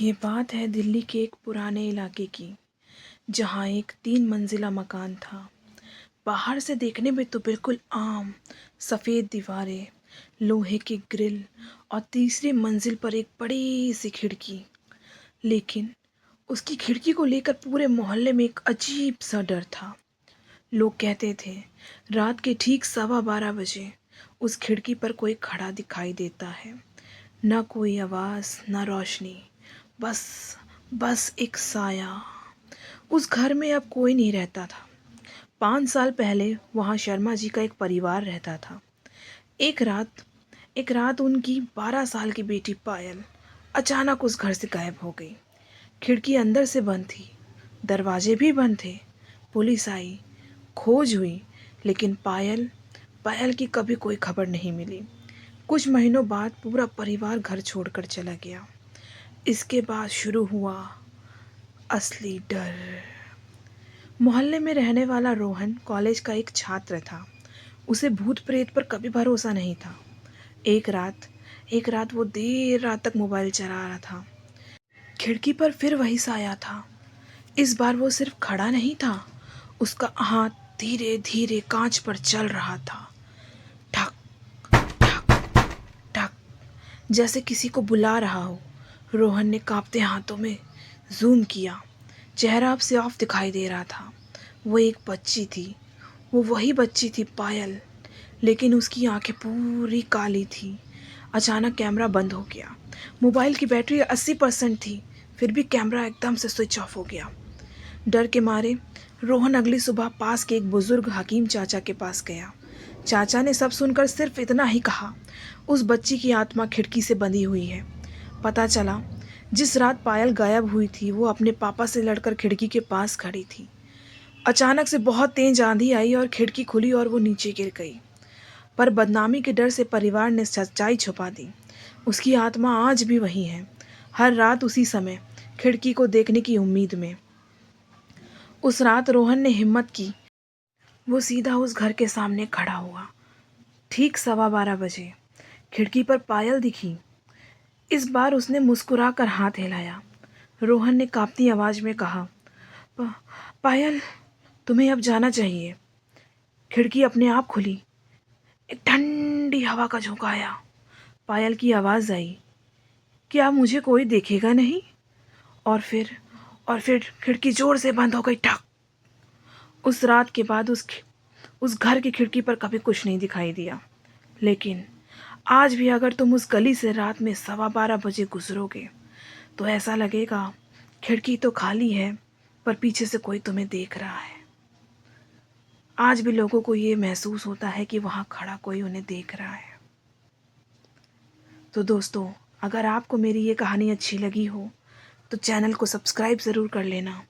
ये बात है दिल्ली के एक पुराने इलाके की, जहाँ एक 3 मंजिला मकान था। बाहर से देखने में तो बिल्कुल आम सफ़ेद दीवारें, लोहे की ग्रिल और तीसरी मंजिल पर एक बड़ी सी खिड़की। लेकिन उसकी खिड़की को लेकर पूरे मोहल्ले में एक अजीब सा डर था। लोग कहते थे रात के ठीक 12:15 बजे उस खिड़की पर कोई खड़ा दिखाई देता है। ना कोई आवाज़, ना रोशनी, बस बस एक साया। उस घर में अब कोई नहीं रहता था। 5 साल पहले वहाँ शर्मा जी का एक परिवार रहता था। एक रात एक रात उनकी 12 साल की बेटी पायल अचानक उस घर से गायब हो गई। खिड़की अंदर से बंद थी, दरवाजे भी बंद थे। पुलिस आई, खोज हुई, लेकिन पायल पायल की कभी कोई खबर नहीं मिली। कुछ महीनों बाद पूरा परिवार घर छोड़कर चला गया। इसके बाद शुरू हुआ असली डर। मोहल्ले में रहने वाला रोहन कॉलेज का एक छात्र था। उसे भूत प्रेत पर कभी भरोसा नहीं था। एक रात एक रात वो देर रात तक मोबाइल चला रहा था। खिड़की पर फिर वही साया था। इस बार वो सिर्फ खड़ा नहीं था, उसका हाथ धीरे धीरे कांच पर चल रहा था। ठक ठक ठक, जैसे किसी को बुला रहा हो। रोहन ने कांपते हाथों में जूम किया। चेहरा अब साफ दिखाई दे रहा था। वो एक बच्ची थी, वो वही बच्ची थी पायल, लेकिन उसकी आंखें पूरी काली थी। अचानक कैमरा बंद हो गया। मोबाइल की बैटरी 80% थी, फिर भी कैमरा एकदम से स्विच ऑफ हो गया। डर के मारे रोहन अगली सुबह पास के एक बुजुर्ग हकीम चाचा के पास गया। चाचा ने सब सुनकर सिर्फ इतना ही कहा, उस बच्ची की आत्मा खिड़की से बंधी हुई है। पता चला जिस रात पायल गायब हुई थी वो अपने पापा से लड़कर खिड़की के पास खड़ी थी। अचानक से बहुत तेज आंधी आई और खिड़की खुली और वो नीचे गिर गई। पर बदनामी के डर से परिवार ने सच्चाई छुपा दी। उसकी आत्मा आज भी वही है, हर रात उसी समय खिड़की को देखने की उम्मीद में। उस रात रोहन ने हिम्मत की। वो सीधा उस घर के सामने खड़ा हुआ। ठीक 12:15 बजे खिड़की पर पायल दिखी। इस बार उसने मुस्कुरा कर हाथ हिलाया। रोहन ने कांपती आवाज में कहा, "प- पायल, तुम्हें अब जाना चाहिए।" खिड़की अपने आप खुली। एक ठंडी हवा का झोंका आया। पायल की आवाज़ आई, "क्या मुझे कोई देखेगा नहीं?" और फिर खिड़की जोर से बंद हो गई। ठक। उस रात के बाद उस घर की खिड़की पर कभी कुछ नहीं दिखाई दिया। लेकिन आज भी अगर तुम उस गली से रात में 12:15 बजे गुजरोगे तो ऐसा लगेगा खिड़की तो खाली है, पर पीछे से कोई तुम्हें देख रहा है। आज भी लोगों को ये महसूस होता है कि वहाँ खड़ा कोई उन्हें देख रहा है। तो दोस्तों, अगर आपको मेरी ये कहानी अच्छी लगी हो तो चैनल को सब्सक्राइब ज़रूर कर लेना।